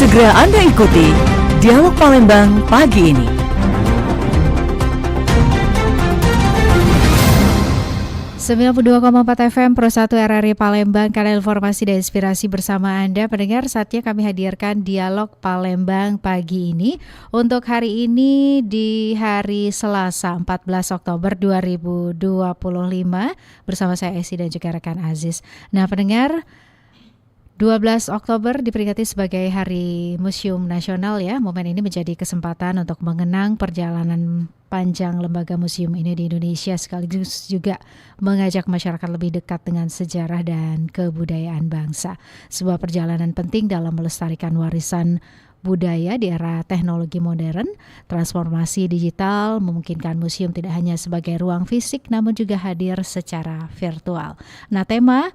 Segera Anda ikuti Dialog Palembang pagi ini. 92,4 FM Pro 1 RRI Palembang, kanal informasi dan inspirasi bersama Anda. Pendengar, saatnya kami hadirkan Dialog Palembang pagi ini. Untuk hari ini di hari Selasa 14 Oktober 2025 bersama saya Esi dan juga rekan Aziz. Nah pendengar, 12 Oktober diperingati sebagai Hari Museum Nasional ya. Momen ini menjadi kesempatan untuk mengenang perjalanan panjang lembaga museum ini di Indonesia, sekaligus juga mengajak masyarakat lebih dekat dengan sejarah dan kebudayaan bangsa. Sebuah perjalanan penting dalam melestarikan warisan budaya di era teknologi modern. Transformasi digital memungkinkan museum tidak hanya sebagai ruang fisik namun juga hadir secara virtual. Nah, tema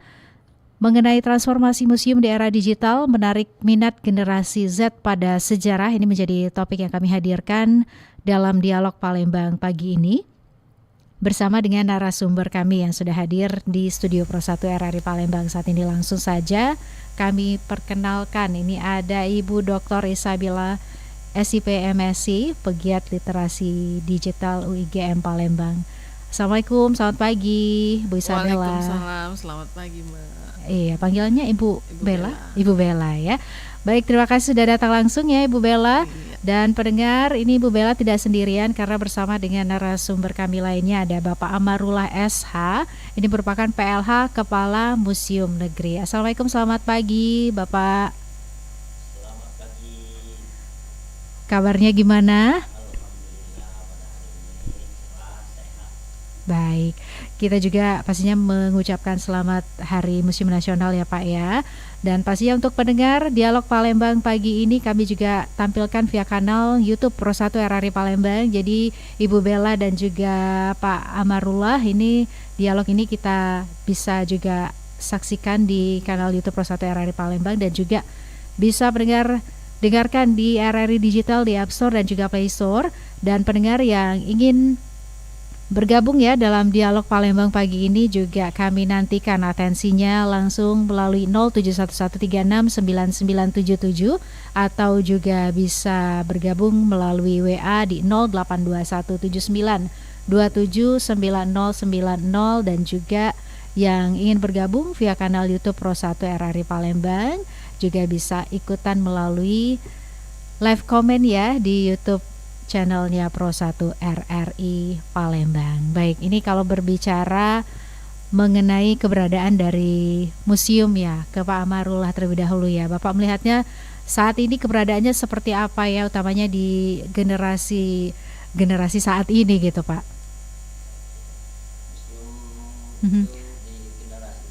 mengenai transformasi museum di era digital menarik minat generasi Z pada sejarah, ini menjadi topik yang kami hadirkan dalam Dialog Palembang pagi ini bersama dengan narasumber kami yang sudah hadir di Studio Pro 1 RRI Palembang saat ini. Langsung saja kami perkenalkan, ini ada Ibu Dr. Isabella SIP MSc, pegiat literasi digital UIGM Palembang. Assalamualaikum, selamat pagi Bu Isabella. Waalaikumsalam, selamat pagi Mbak. Iya, panggilannya Ibu Bella. Ibu Bella ya. Baik, terima kasih sudah datang langsung ya Ibu Bella. Iya. Dan pendengar, ini Ibu Bella tidak sendirian karena bersama dengan narasumber kami lainnya ada Bapak Amarullah SH. Ini merupakan PLH Kepala Museum Negeri. Assalamualaikum, selamat pagi Bapak. Selamat pagi. Kabarnya gimana? Alhamdulillah pada hari ini cerah, sehat. Baik, kita juga pastinya mengucapkan selamat Hari Museum Nasional ya Pak ya. Dan pastinya untuk pendengar Dialog Palembang pagi ini kami juga tampilkan via kanal YouTube Pro 1 RRI Palembang. Jadi Ibu Bella dan juga Pak Amarullah, ini dialog ini kita bisa juga saksikan di kanal YouTube Pro 1 RRI Palembang dan juga bisa dengarkan di RRI Digital di App Store dan juga Play Store. Dan pendengar yang ingin bergabung ya dalam Dialog Palembang pagi ini juga kami nantikan atensinya langsung melalui 0711369977 atau juga bisa bergabung melalui WA di 082179279090 dan juga yang ingin bergabung via kanal YouTube Pro 1 RRI Palembang juga bisa ikutan melalui live comment ya di YouTube channelnya Pro 1 RRI Palembang. Baik, ini kalau berbicara mengenai keberadaan dari museum ya, ke Pak Amarullah terlebih dahulu ya. Bapak melihatnya saat ini keberadaannya seperti apa ya, utamanya di generasi saat ini gitu Pak. Museum di generasi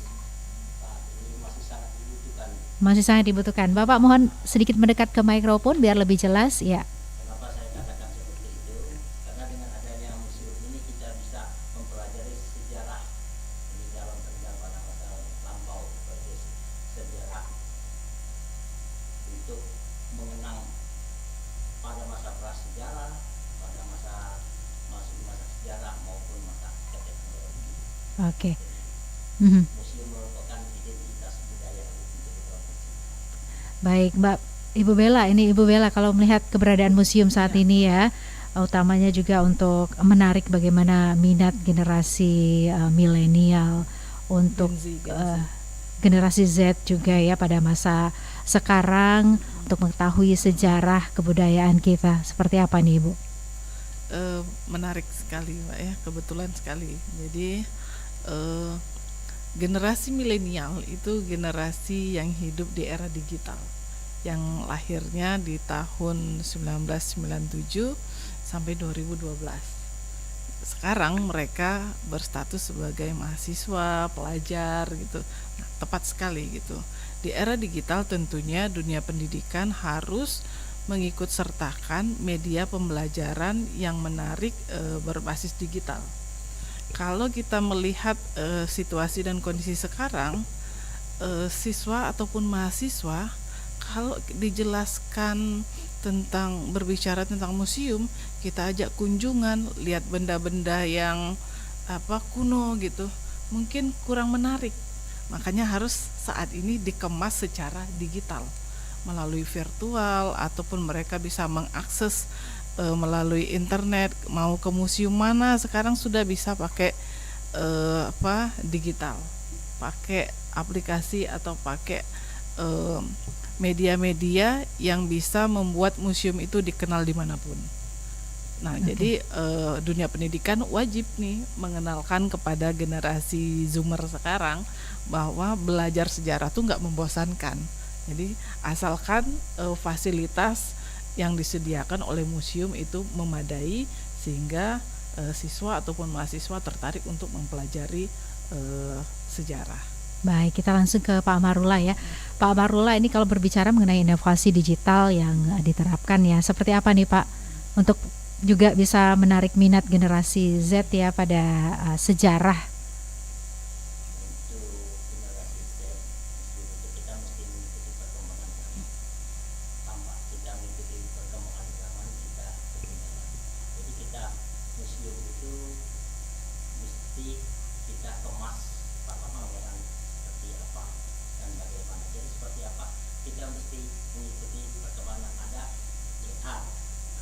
saat ini masih sangat dibutuhkan. Masih sangat dibutuhkan. Bapak mohon sedikit mendekat ke mikrofon biar lebih jelas ya. Kenapa saya katakan seperti itu? Karena dengan adanya museum ini kita bisa mempelajari sejarah peninggalan pada masa lampau, sebagai sejarah untuk mengenang pada masa prasejarah, pada masa sejarah maupun masa teknologi. Oke. Mhm. Museum merupakan identitas budaya untuk provinsi. Baik, Mbak Ibu Bella, ini Ibu Bella kalau melihat keberadaan museum saat ini ya, utamanya juga untuk menarik bagaimana minat generasi milenial untuk Gen Z. generasi Z juga ya pada masa sekarang untuk mengetahui sejarah kebudayaan kita. Seperti apa nih Ibu? Menarik sekali Mbak ya, kebetulan sekali. Jadi generasi milenial itu generasi yang hidup di era digital, yang lahirnya di tahun 1997 sampai 2012. Sekarang mereka berstatus sebagai mahasiswa, pelajar gitu. Nah, tepat sekali gitu. Di era digital tentunya dunia pendidikan harus mengikut sertakan media pembelajaran yang menarik berbasis digital. Kalau kita melihat situasi dan kondisi sekarang, siswa ataupun mahasiswa kalau dijelaskan tentang berbicara tentang museum, kita ajak kunjungan, lihat benda-benda yang kuno gitu, mungkin kurang menarik. Makanya harus saat ini dikemas secara digital melalui virtual ataupun mereka bisa mengakses melalui internet. Mau ke museum mana sekarang sudah bisa pakai digital, pakai aplikasi atau pakai media-media yang bisa membuat museum itu dikenal dimanapun. Nah, jadi dunia pendidikan wajib nih mengenalkan kepada generasi Zoomer sekarang bahwa belajar sejarah tuh nggak membosankan. Jadi asalkan fasilitas yang disediakan oleh museum itu memadai sehingga siswa ataupun mahasiswa tertarik untuk mempelajari sejarah. Baik, kita langsung ke Pak Amarullah ya. Pak Amarullah, ini kalau berbicara mengenai inovasi digital yang diterapkan ya, seperti apa nih Pak untuk juga bisa menarik minat generasi Z ya pada sejarah? Untuk generasi Z, itu kita mesti mengikuti perkembangan zaman. Tanpa kita mengikuti perkembangan zaman, kita ketinggalan. Jadi kita museum itu mesti kita kemas perkembangan seperti apa dan bagaimana. Jadi seperti apa kita mesti mengikuti perkembangan. Ada VR,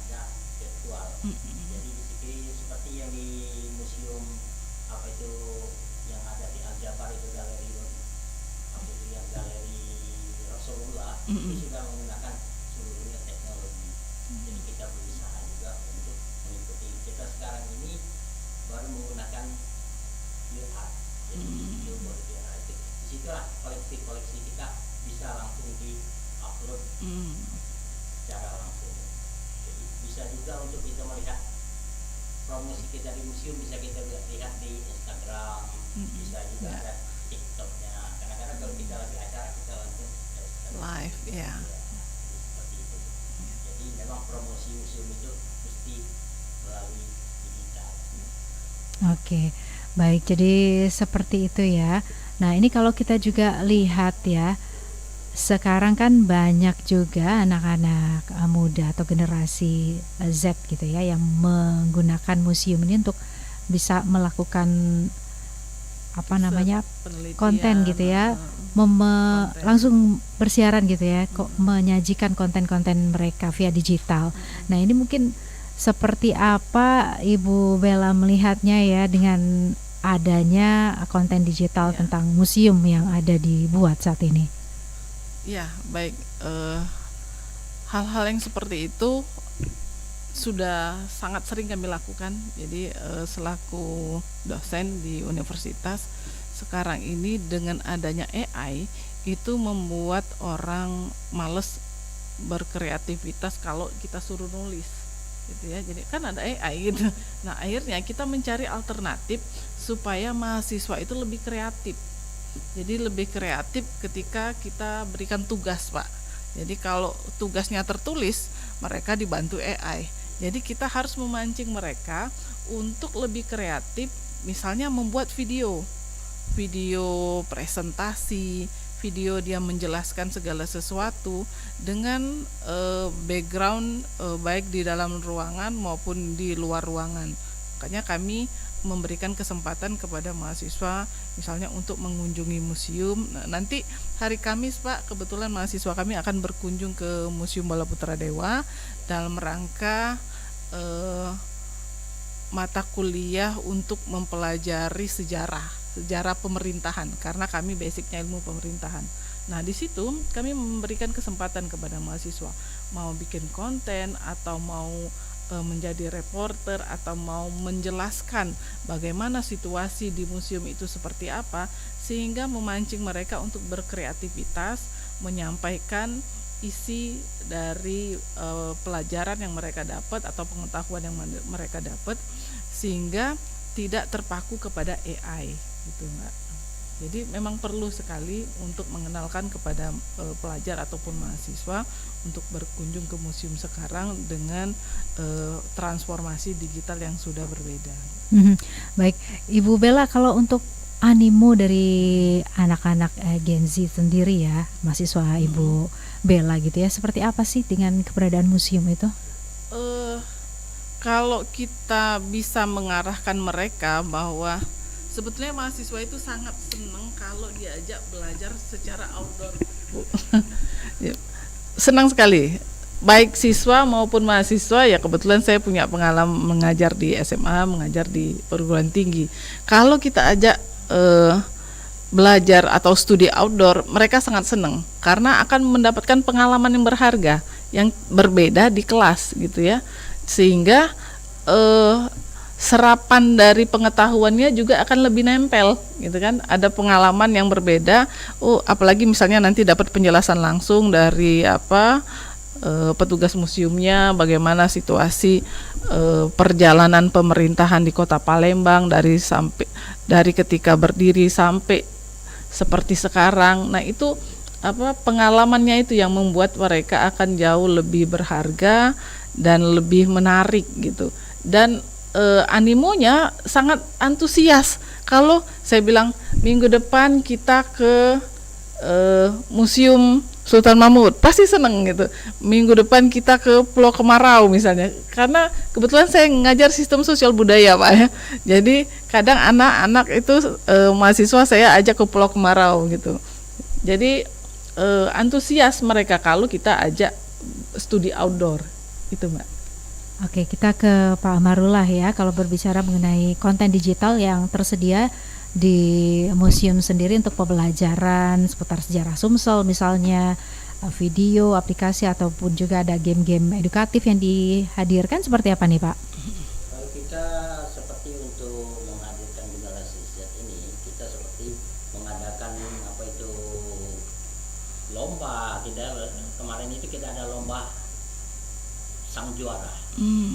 ada virtual. Jadi di sini seperti yang di museum apa itu yang ada di Al Jabar itu galeri apa itu yang galeri Rasulullah itu sudah menggunakan seluruhnya teknologi. Jadi kita berusaha juga untuk mengikuti. Kita sekarang ini baru menggunakan VR. Jadi video VR itu disitulah koleksi kita bisa langsung di upload secara langsung. Jadi bisa juga untuk kita melihat promosi kita di museum, bisa kita lihat di Instagram, bisa juga ada TikToknya. Kadang-kadang kalau kita lagi acara kita langsung Live, ya. Seperti itu. Jadi memang promosi museum itu mesti melalui digital. Oke, baik, jadi seperti itu ya. Nah, ini kalau kita juga lihat ya, sekarang kan banyak juga anak-anak muda atau generasi Z gitu ya yang menggunakan museum ini untuk bisa melakukan apa namanya Penelitian, konten gitu ya, konten. langsung bersiaran gitu ya, kok menyajikan konten-konten mereka via digital. Nah, ini mungkin seperti apa Ibu Bella melihatnya ya dengan adanya konten digital tentang museum yang ada dibuat saat ini? Ya, baik. Hal-hal yang seperti itu sudah sangat sering kami lakukan. Jadi selaku dosen di universitas sekarang ini dengan adanya AI itu membuat orang males berkreativitas kalau kita suruh nulis gitu ya. Jadi kan ada AI gitu. Nah, akhirnya kita mencari alternatif supaya mahasiswa itu lebih kreatif. Jadi lebih kreatif ketika kita berikan tugas, Pak. Jadi kalau tugasnya tertulis, mereka dibantu AI. Jadi kita harus memancing mereka untuk lebih kreatif, misalnya membuat video presentasi, video dia menjelaskan segala sesuatu dengan background baik di dalam ruangan maupun di luar ruangan. Makanya kami memberikan kesempatan kepada mahasiswa misalnya untuk mengunjungi museum. Nah, nanti hari Kamis Pak, kebetulan mahasiswa kami akan berkunjung ke Museum Bala Putra Dewa dalam rangka mata kuliah untuk mempelajari sejarah pemerintahan karena kami basicnya ilmu pemerintahan. Nah, di situ kami memberikan kesempatan kepada mahasiswa mau bikin konten atau mau menjadi reporter atau mau menjelaskan bagaimana situasi di museum itu seperti apa, sehingga memancing mereka untuk berkreativitas menyampaikan isi dari pelajaran yang mereka dapat atau pengetahuan yang mereka dapat sehingga tidak terpaku kepada AI gitu Mbak. Jadi memang perlu sekali untuk mengenalkan kepada pelajar ataupun mahasiswa untuk berkunjung ke museum sekarang dengan transformasi digital yang sudah berbeda. Baik, Ibu Bella, kalau untuk animo dari anak-anak Gen Z sendiri ya, mahasiswa Ibu Bella gitu ya, seperti apa sih dengan keberadaan museum itu? Kalau kita bisa mengarahkan mereka bahwa sebetulnya mahasiswa itu sangat senang kalau diajak belajar secara outdoor, Bu. senang sekali. Baik siswa maupun mahasiswa, ya kebetulan saya punya pengalaman mengajar di SMA, mengajar di perguruan tinggi. Kalau kita ajak belajar atau studi outdoor, mereka sangat senang karena akan mendapatkan pengalaman yang berharga, yang berbeda di kelas gitu ya. Sehingga serapan dari pengetahuannya juga akan lebih nempel gitu kan. Ada pengalaman yang berbeda. Apalagi misalnya nanti dapat penjelasan langsung dari petugas museumnya, bagaimana situasi perjalanan pemerintahan di Kota Palembang dari ketika berdiri sampai seperti sekarang. Nah, itu pengalamannya itu yang membuat mereka akan jauh lebih berharga dan lebih menarik gitu. Dan animonya sangat antusias. Kalau saya bilang minggu depan kita ke Museum Sultan Mahmud, pasti seneng gitu. Minggu depan kita ke Pulau Kemarau misalnya, karena kebetulan saya ngajar sistem sosial budaya Pak ya. Jadi kadang anak-anak itu mahasiswa saya ajak ke Pulau Kemarau gitu. Jadi antusias mereka kalau kita ajak studi outdoor itu Mbak. Oke, kita ke Pak Amarullah ya. Kalau berbicara mengenai konten digital yang tersedia di museum sendiri untuk pembelajaran seputar sejarah Sumsel misalnya, video, aplikasi ataupun juga ada game-game edukatif yang dihadirkan, seperti apa nih Pak? Kalau kita seperti untuk menghadirkan generasi Z ini, kita seperti mengadakan lomba. Kemarin itu kita ada lomba sang juara.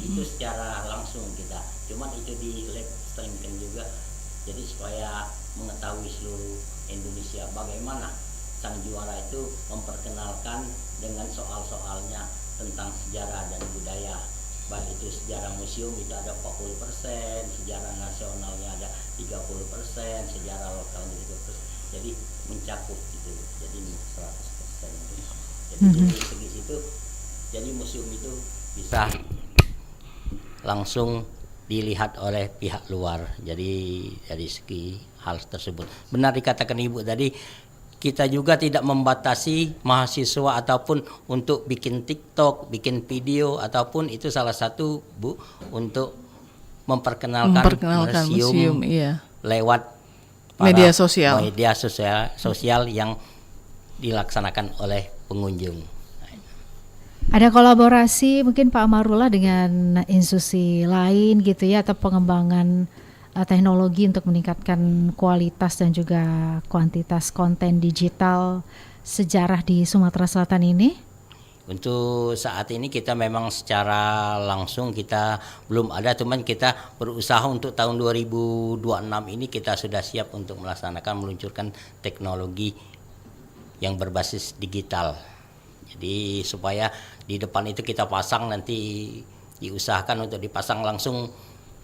Itu secara langsung kita, cuman itu di live streamkan juga. Jadi supaya mengetahui seluruh Indonesia bagaimana sang juara itu memperkenalkan dengan soal-soalnya tentang sejarah dan budaya. Baik itu sejarah museum itu ada 40%, sejarah nasionalnya ada 30%, sejarah lokalnya 30%. Jadi mencakup itu, jadi 100%. Jadi dari segi situ, jadi museum itu bisa langsung dilihat oleh pihak luar. Jadi dari segi hal tersebut benar dikatakan Ibu tadi, kita juga tidak membatasi mahasiswa ataupun untuk bikin TikTok, bikin video, ataupun itu salah satu Bu untuk memperkenalkan museum iya, lewat media sosial yang dilaksanakan oleh pengunjung. Ada kolaborasi mungkin Pak Amarullah dengan institusi lain gitu ya, atau pengembangan teknologi untuk meningkatkan kualitas dan juga kuantitas konten digital sejarah di Sumatera Selatan ini? Untuk saat ini kita memang secara langsung kita belum ada, cuman kita berusaha untuk tahun 2026 ini kita sudah siap untuk meluncurkan teknologi yang berbasis digital. Jadi supaya di depan itu kita pasang, nanti diusahakan untuk dipasang langsung,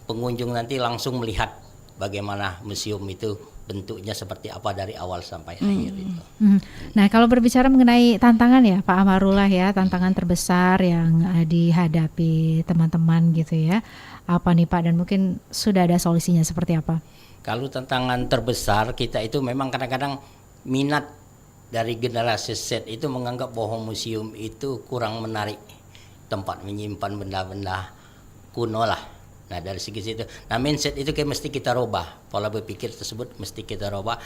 pengunjung nanti langsung melihat bagaimana museum itu bentuknya seperti apa dari awal sampai akhir itu. Nah, kalau berbicara mengenai tantangan ya Pak Amarullah ya, tantangan terbesar yang dihadapi teman-teman gitu ya, apa nih Pak, dan mungkin sudah ada solusinya seperti apa? Kalau tantangan terbesar kita itu memang kadang-kadang minat dari generasi Z itu menganggap bahwa museum itu kurang menarik, tempat menyimpan benda-benda kuno lah. Nah dari segi situ, nah mindset itu kayak mesti kita rubah, pola berpikir tersebut mesti kita rubah.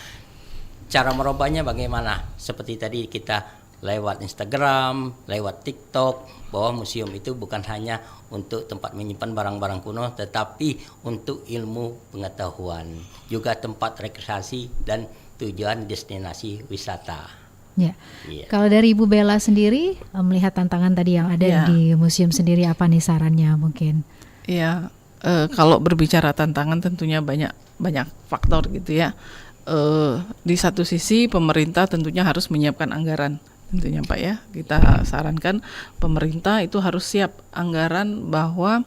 Cara merubahnya bagaimana? Seperti tadi kita lewat Instagram, lewat TikTok, bahwa museum itu bukan hanya untuk tempat menyimpan barang-barang kuno, tetapi untuk ilmu pengetahuan, juga tempat rekreasi dan tujuan destinasi wisata. Ya. Yeah. Kalau dari Ibu Bella sendiri melihat tantangan tadi yang ada di museum sendiri, apa nih sarannya mungkin? Iya, kalau berbicara tantangan tentunya banyak faktor gitu ya. Di satu sisi pemerintah tentunya harus menyiapkan anggaran, tentunya Pak ya. Kita sarankan pemerintah itu harus siap anggaran bahwa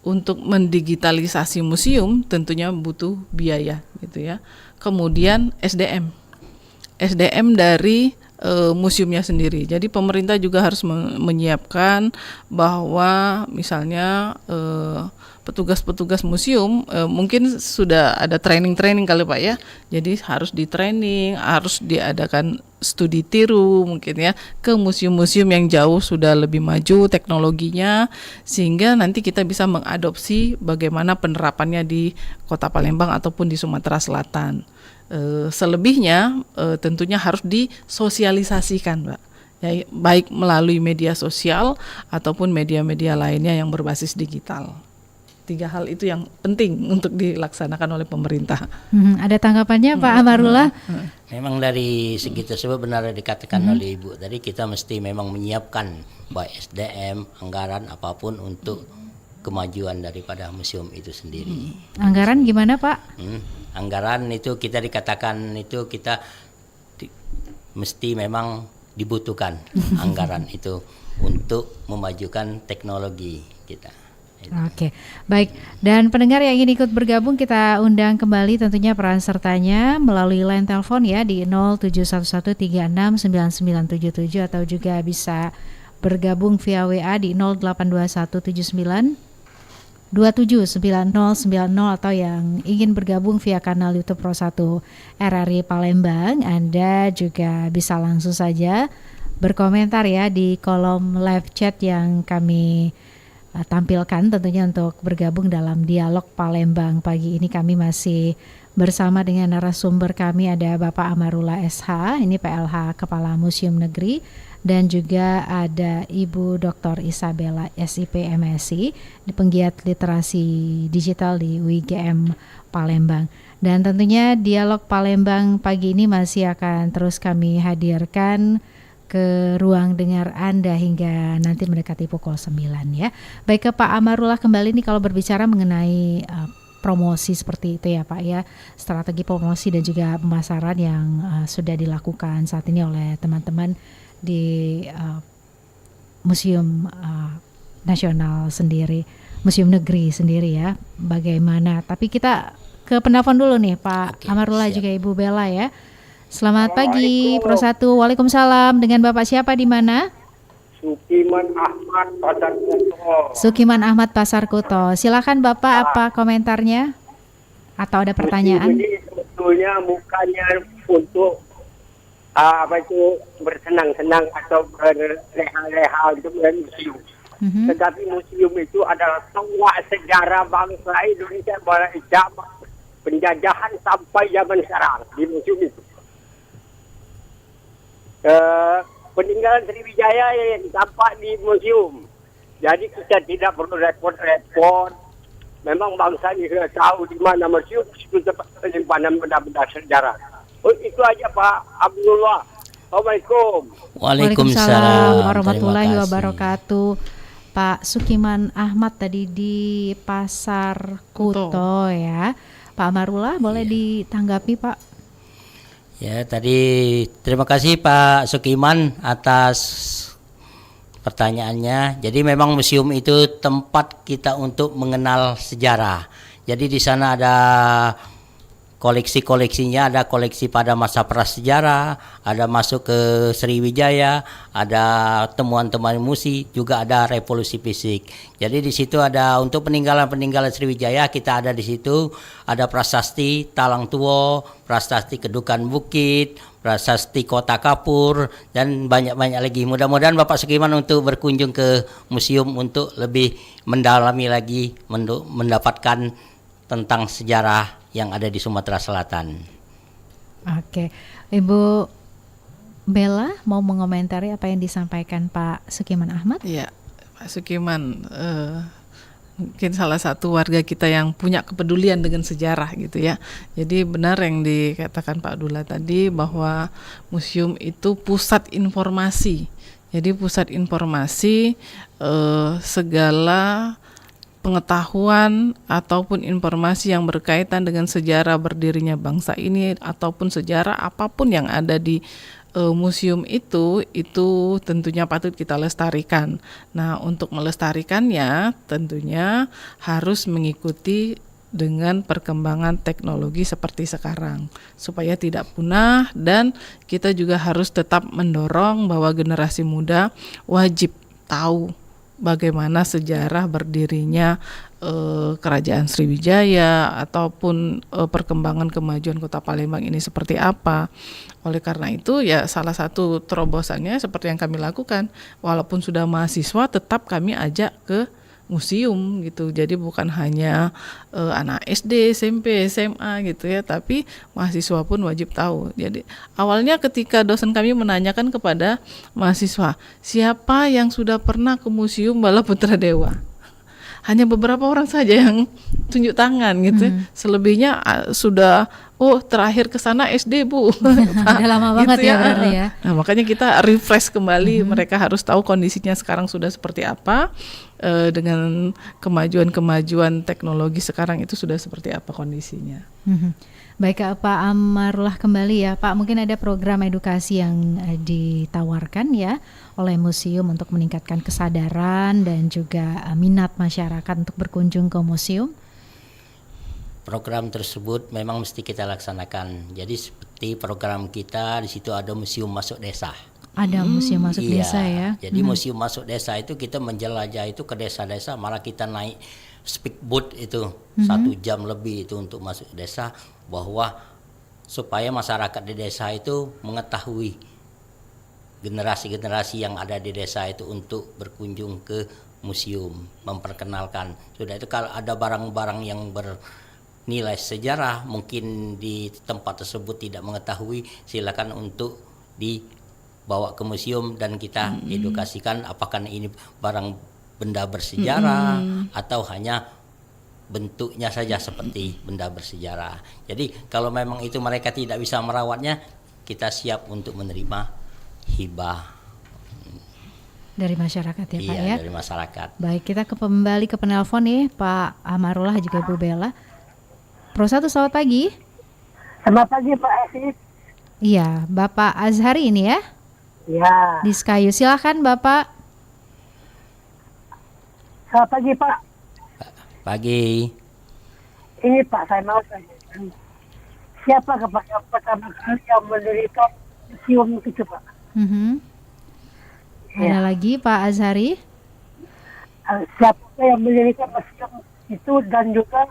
untuk mendigitalisasi museum tentunya butuh biaya gitu ya. Kemudian SDM dari museumnya sendiri. Jadi pemerintah juga harus menyiapkan bahwa misalnya petugas-petugas museum mungkin sudah ada training kali Pak ya. Jadi harus di training, harus diadakan studi tiru mungkin ya ke museum-museum yang jauh sudah lebih maju teknologinya, sehingga nanti kita bisa mengadopsi bagaimana penerapannya di Kota Palembang ataupun di Sumatera Selatan. Selebihnya tentunya harus disosialisasikan Pak. Ya, baik melalui media sosial ataupun media-media lainnya yang berbasis digital. 3 hal itu yang penting untuk dilaksanakan oleh pemerintah. Ada tanggapannya Pak Amarullah? Memang dari segi tersebut benar dikatakan oleh Ibu. Tadi kita mesti memang menyiapkan baik SDM, anggaran apapun untuk kemajuan daripada museum itu sendiri. Anggaran gimana Pak? Anggaran itu kita dikatakan itu kita mesti memang dibutuhkan anggaran itu untuk memajukan teknologi kita. Oke, baik. Dan pendengar yang ingin ikut bergabung kita undang kembali tentunya peran sertanya melalui line telepon ya di 0711369977 atau juga bisa bergabung via WA di 082179279090 atau yang ingin bergabung via kanal YouTube Pro 1 RRI Palembang, Anda juga bisa langsung saja berkomentar ya di kolom live chat yang kami tampilkan tentunya untuk bergabung dalam dialog Palembang pagi ini. Kami masih bersama dengan narasumber kami, ada Bapak Amarullah SH, ini PLH Kepala Museum Negeri, dan juga ada Ibu Dr. Isabella SIP MSI, penggiat literasi digital di UIGM Palembang. Dan tentunya dialog Palembang pagi ini masih akan terus kami hadirkan ke ruang dengar Anda hingga nanti mendekati pukul 9 ya. Baik, ke Pak Amarullah kembali nih kalau berbicara mengenai promosi seperti itu ya Pak ya, strategi promosi dan juga pemasaran yang sudah dilakukan saat ini oleh teman-teman di Museum Nasional sendiri, Museum Negeri sendiri ya. Bagaimana? Tapi kita ke penelpon dulu nih Pak Amarullah juga Ibu Bella ya. Selamat pagi, Pro 1. Waalaikumsalam. Dengan Bapak siapa di mana? Sukiman Ahmad Pasar Kuto. Sukiman Ahmad Pasar Kuto. Silakan Bapak, apa komentarnya? Atau ada pertanyaan? Ini sebetulnya bukannya untuk bersenang-senang atau berleha-leha untuk museum. Tetapi museum itu adalah tonggak sejarah bangsa Indonesia pada zaman penjajahan sampai zaman sekarang di museum itu. Peninggalan Sriwijaya yang tampak di museum. Jadi kita tidak perlu repot-repot. Memang bangsa ini sudah tahu di mana museum itu tempat penyimpanan benda-benda sejarah. Itu aja Pak Abdullah. Assalamualaikum. Waalaikumsalam warahmatullahi wabarakatuh. Pak Sukiman Ahmad tadi di Pasar Kuto ya. Pak Amarullah boleh ditanggapi Pak? Ya, tadi terima kasih Pak Sukiman atas pertanyaannya. Jadi memang museum itu tempat kita untuk mengenal sejarah. Jadi di sana ada koleksi-koleksinya, ada koleksi pada masa prasejarah, ada masuk ke Sriwijaya, ada temuan-temuan musi, juga ada revolusi fisik. Jadi di situ ada untuk peninggalan-peninggalan Sriwijaya, kita ada di situ, ada prasasti Talang Tuwo, prasasti Kedukan Bukit, prasasti Kota Kapur, dan banyak-banyak lagi. Mudah-mudahan Bapak Sukiman untuk berkunjung ke museum untuk lebih mendalami lagi, mendapatkan tentang sejarah yang ada di Sumatera Selatan. Oke, Ibu Bella mau mengomentari apa yang disampaikan Pak Sukiman Ahmad? Iya, Pak Sukiman mungkin salah satu warga kita yang punya kepedulian dengan sejarah gitu ya. Jadi benar yang dikatakan Pak Abdullah tadi bahwa museum itu pusat informasi. Jadi pusat informasi segala pengetahuan ataupun informasi yang berkaitan dengan sejarah berdirinya bangsa ini ataupun sejarah apapun yang ada di museum itu tentunya patut kita lestarikan. Nah, untuk melestarikannya tentunya harus mengikuti dengan perkembangan teknologi seperti sekarang supaya tidak punah, dan kita juga harus tetap mendorong bahwa generasi muda wajib tahu bagaimana sejarah berdirinya Kerajaan Sriwijaya ataupun perkembangan kemajuan Kota Palembang ini seperti apa. Oleh karena itu ya salah satu terobosannya seperti yang kami lakukan, walaupun sudah mahasiswa tetap kami ajak ke museum gitu. Jadi bukan hanya anak SD, SMP, SMA gitu ya, tapi mahasiswa pun wajib tahu. Jadi awalnya ketika dosen kami menanyakan kepada mahasiswa, siapa yang sudah pernah ke Museum Bala Putra Dewa? Hanya beberapa orang saja yang tunjuk tangan gitu. Selebihnya sudah terakhir ke sana SD, Bu. Udah lama banget ya berarti ya. Nah, makanya kita refresh kembali, mereka harus tahu kondisinya sekarang sudah seperti apa, dengan kemajuan teknologi sekarang itu sudah seperti apa kondisinya. Baik Pak Amarullah, kembali ya Pak, mungkin ada program edukasi yang ditawarkan ya oleh museum untuk meningkatkan kesadaran dan juga minat masyarakat untuk berkunjung ke museum. Program tersebut memang mesti kita laksanakan. Jadi seperti program kita di situ ada museum masuk desa. Ada museum masuk desa ya. Jadi museum masuk desa itu kita menjelajah itu ke desa-desa, malah kita naik speedboat itu 1 jam lebih itu untuk masuk desa, bahwa supaya masyarakat di desa itu mengetahui generasi-generasi yang ada di desa itu untuk berkunjung ke museum, memperkenalkan. Sudah itu kalau ada barang-barang yang bernilai sejarah mungkin di tempat tersebut tidak mengetahui, silakan untuk dibawa ke museum dan kita edukasikan apakah ini barang benda bersejarah atau hanya bentuknya saja seperti benda bersejarah. Jadi kalau memang itu mereka tidak bisa merawatnya, kita siap untuk menerima hibah dari masyarakat ya Pak ya. Dari masyarakat. Baik, kita kembali ke penelpon nih Pak Amarullah juga Ibu Bella. Pro 1, selamat pagi. Selamat pagi Pak Asis. Iya, Bapak Azhari ini ya? Ya. Di Skayu, silakan Bapak. Selamat pagi Pak. Pagi. Ini Pak, saya mau tanya, siapa kepada pertama kali yang mendirikan museum itu Pak? Ada lagi Pak Azhari? Siapa yang mendirikan museum itu dan juga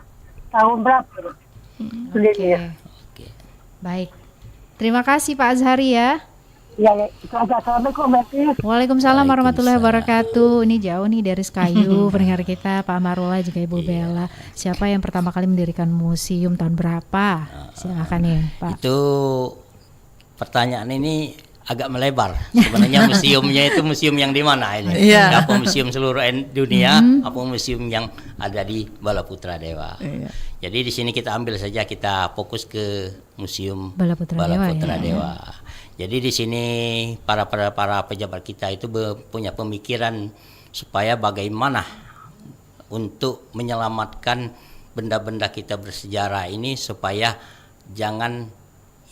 tahun berapa Pak? Oke. Baik. Terima kasih Pak Azhari ya. Ya, itu aja. Assalamualaikum Mbak. Waalaikumsalam warahmatullahi wabarakatuh. Ini jauh nih dari Skayu pendengar kita, Pak Amarullah juga Ibu Bella. Siapa yang pertama kali mendirikan museum tahun berapa? Silakan ya Pak. Itu pertanyaan ini agak melebar. Sebenarnya museumnya itu museum yang di mana ini? Apa museum seluruh dunia? Apa museum yang ada di Bala Putra Dewa? Jadi di sini kita ambil saja, kita fokus ke museum Bala Putra Dewa. Jadi di sini para pejabat kita itu punya pemikiran supaya bagaimana untuk menyelamatkan benda-benda kita bersejarah ini supaya jangan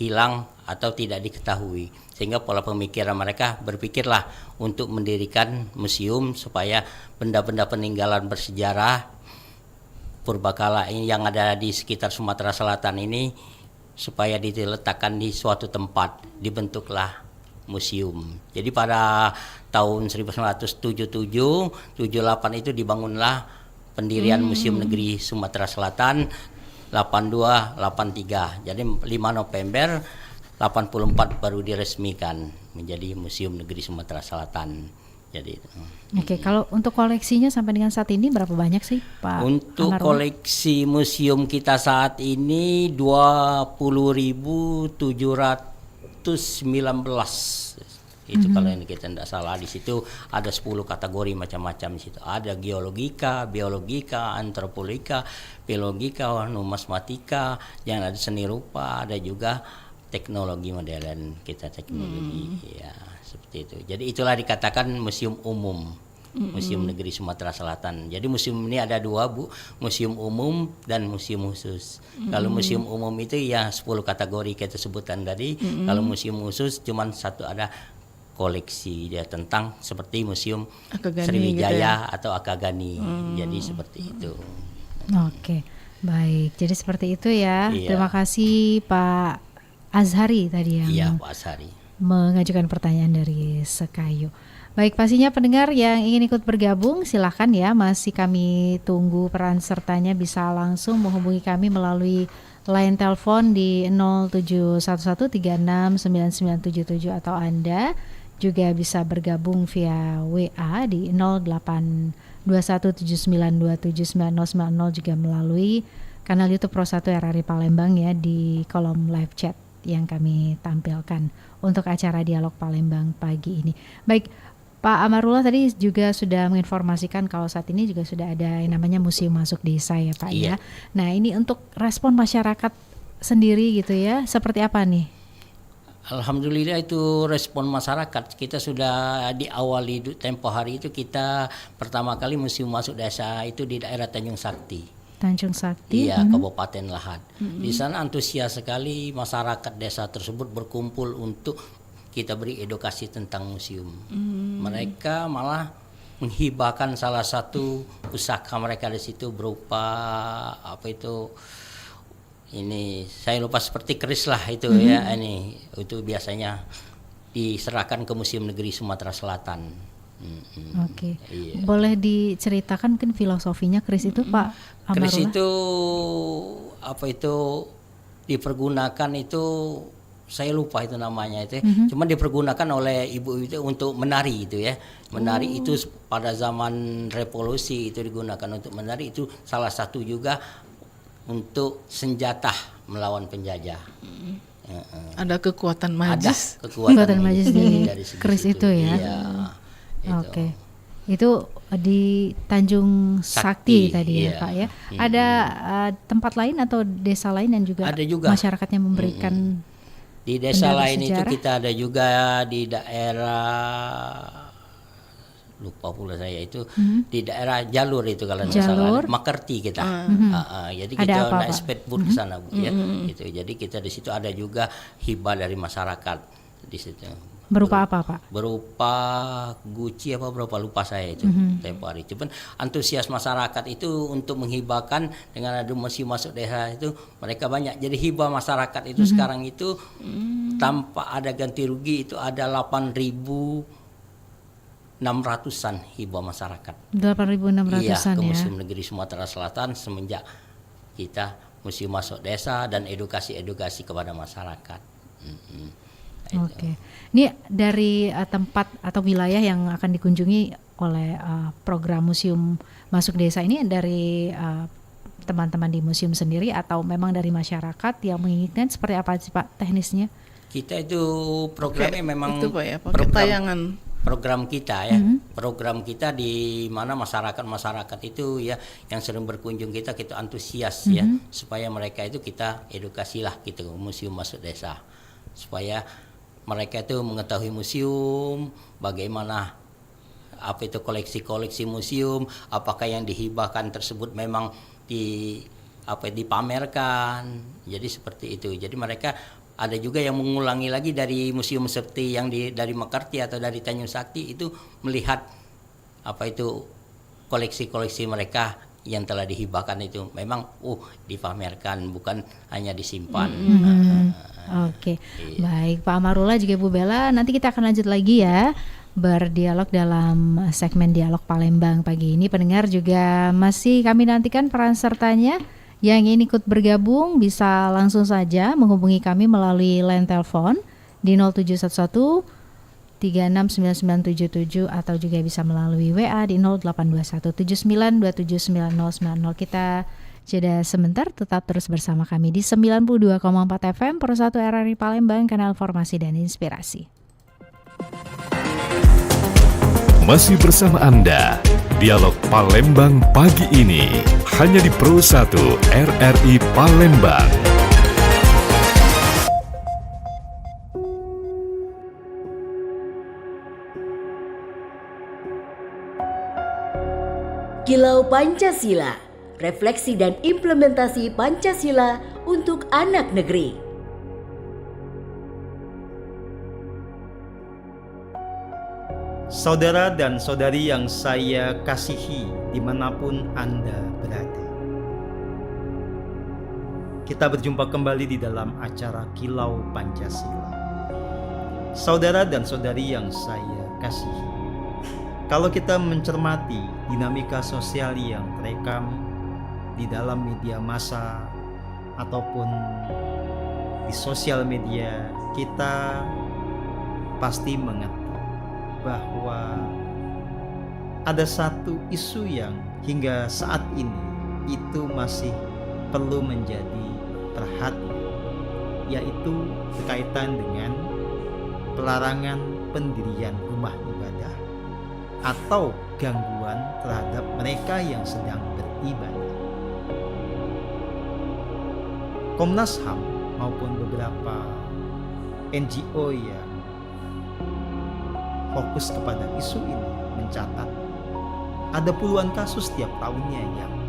hilang atau tidak diketahui. Sehingga pola pemikiran mereka berpikirlah untuk mendirikan museum supaya benda-benda peninggalan bersejarah purbakala ini yang ada di sekitar Sumatera Selatan ini supaya diletakkan di suatu tempat, dibentuklah museum. Jadi pada tahun 1977-78 itu dibangunlah pendirian Museum Negeri Sumatera Selatan 82-83. Jadi 5 November 84 baru diresmikan menjadi Museum Negeri Sumatera Selatan. Jadi Oke, kalau untuk koleksinya sampai dengan saat ini berapa banyak sih Pak? Untuk Amarullah? koleksi museum kita saat ini 20.719. Itu kalau ini kita tidak salah, di situ ada 10 kategori macam-macam di situ. Ada geologika, biologika, antropologika, biologika, numismatika, yang ada seni rupa, ada juga teknologi modern kita teknologi ya. Seperti itu. Jadi itulah dikatakan museum umum, Museum Negeri Sumatera Selatan. Jadi museum ini ada 2 Bu, museum umum dan museum khusus. Kalau museum umum itu ya 10 kategori kita sebutkan tadi. Kalau museum khusus cuman satu, ada koleksi dia tentang seperti museum Akagani Sriwijaya gitu ya? atau Akagani. Jadi seperti itu. Oke. Baik, jadi seperti itu ya. Iya. Terima kasih Pak Azhari tadi yang Iya Pak Asari. mengajukan pertanyaan dari Sekayu. Baik, pastinya pendengar yang ingin ikut bergabung silahkan ya, masih kami tunggu peran sertanya, bisa langsung menghubungi kami melalui line telepon di 0711369977 atau Anda juga bisa bergabung via WA di 082179279090 juga melalui kanal YouTube Pro 1 RRI Palembang ya, di kolom live chat yang kami tampilkan untuk acara Dialog Palembang pagi ini. Baik, Pak Amarullah tadi juga sudah menginformasikan kalau saat ini juga sudah ada yang namanya Museum Masuk Desa ya Pak ya. Iya. Nah, ini untuk respon masyarakat sendiri gitu ya, seperti apa nih? Alhamdulillah itu respon masyarakat. Kita sudah diawali tempo hari itu, kita pertama kali Museum Masuk Desa itu di daerah Tanjung Sakti. Tanjung Sakti. Iya, Kabupaten Lahad. Di sana antusias sekali masyarakat desa tersebut berkumpul untuk kita beri edukasi tentang museum. Mereka malah menghibahkan salah satu pusaka mereka di situ berupa apa itu, ini saya lupa, seperti keris lah itu ya, ini itu biasanya diserahkan ke Museum Negeri Sumatera Selatan. Oke. Iya. Boleh diceritakan mungkin filosofinya keris itu Pak Amarullah? Keris itu apa itu dipergunakan itu, saya lupa itu namanya itu. Cuma dipergunakan oleh ibu itu untuk menari itu ya. Menari itu pada zaman revolusi itu digunakan untuk menari, itu salah satu juga untuk senjata melawan penjajah. Ada kekuatan magis. Ada kekuatan magis dari segi keris situ. itu ya. Iya, itu. Oke. Itu di Tanjung Sakti, Sakti, tadi ya iya. Pak ya. Ada tempat lain atau desa lain yang juga, Ada juga. masyarakatnya memberikan Di desa Pendapat lain itu sejarah? kita ada juga di daerah, lupa pula saya itu, di daerah Jalur itu kalau nggak Jalur. salah, Makerti kita. Jadi Ada kita apa, naik Pak? speedboat ke sana Bu ya. Gitu. Jadi kita di situ ada juga hibah dari masyarakat di situ. berupa apa Pak? Berupa guci apa berapa, lupa saya itu tempo hari. Cuman antusias masyarakat itu untuk menghibahkan dengan ada Museum Masuk Desa itu, mereka banyak. Jadi hibah masyarakat itu sekarang itu tanpa ada ganti rugi itu ada 8.600-an hibah masyarakat. 8.600-an Iya, ke ya. Museum Negeri Sumatera Selatan semenjak kita Museum Masuk Desa dan edukasi kepada masyarakat. Itu. Oke. Ini dari tempat atau wilayah yang akan dikunjungi oleh program Museum Masuk Desa ini dari teman-teman di museum sendiri atau memang dari masyarakat yang menginginkan, seperti apa sih Pak teknisnya? Kita itu programnya memang itu Pak ya, pakai tayangan. program kita ya. Program kita di mana masyarakat itu ya yang sering berkunjung kita antusias ya, supaya mereka itu kita edukasilah gitu, Museum Masuk Desa, supaya mereka itu mengetahui museum, bagaimana apa itu koleksi museum, apakah yang dihibahkan tersebut memang dipamerkan. Jadi seperti itu. Jadi mereka ada juga yang mengulangi lagi dari museum seperti yang dari Makerti atau dari Tanjung Sakti itu, melihat apa itu koleksi mereka yang telah dihibahkan itu memang dipamerkan, bukan hanya disimpan. Oke, baik Pak Amarullah juga Bu Bella, nanti kita akan lanjut lagi ya berdialog dalam segmen Dialog Palembang pagi ini. Pendengar juga masih kami nantikan peran sertanya. Yang ingin ikut bergabung bisa langsung saja menghubungi kami melalui line telepon di 0711 369977 atau juga bisa melalui WA di 082179279090. Kita jeda sebentar, tetap terus bersama kami di 92,4 FM Pro 1 RRI Palembang, kanal Informasi dan Inspirasi. Masih bersama Anda, Dialog Palembang pagi ini hanya di Pro 1 RRI Palembang. Kilau Pancasila, refleksi dan implementasi Pancasila untuk anak negeri. Saudara dan saudari yang saya kasihi dimanapun Anda berada. Kita berjumpa kembali di dalam acara Kilau Pancasila. Saudara dan saudari yang saya kasihi, kalau kita mencermati dinamika sosial yang terekam di dalam media massa ataupun di sosial media, kita pasti mengerti bahwa ada satu isu yang hingga saat ini itu masih perlu menjadi perhatian, yaitu berkaitan dengan pelarangan pendirian rumah ibadah atau gangguan terhadap mereka yang sedang beribadah. Komnas HAM maupun beberapa NGO yang fokus kepada isu ini mencatat ada puluhan kasus setiap tahunnya yang terjadi.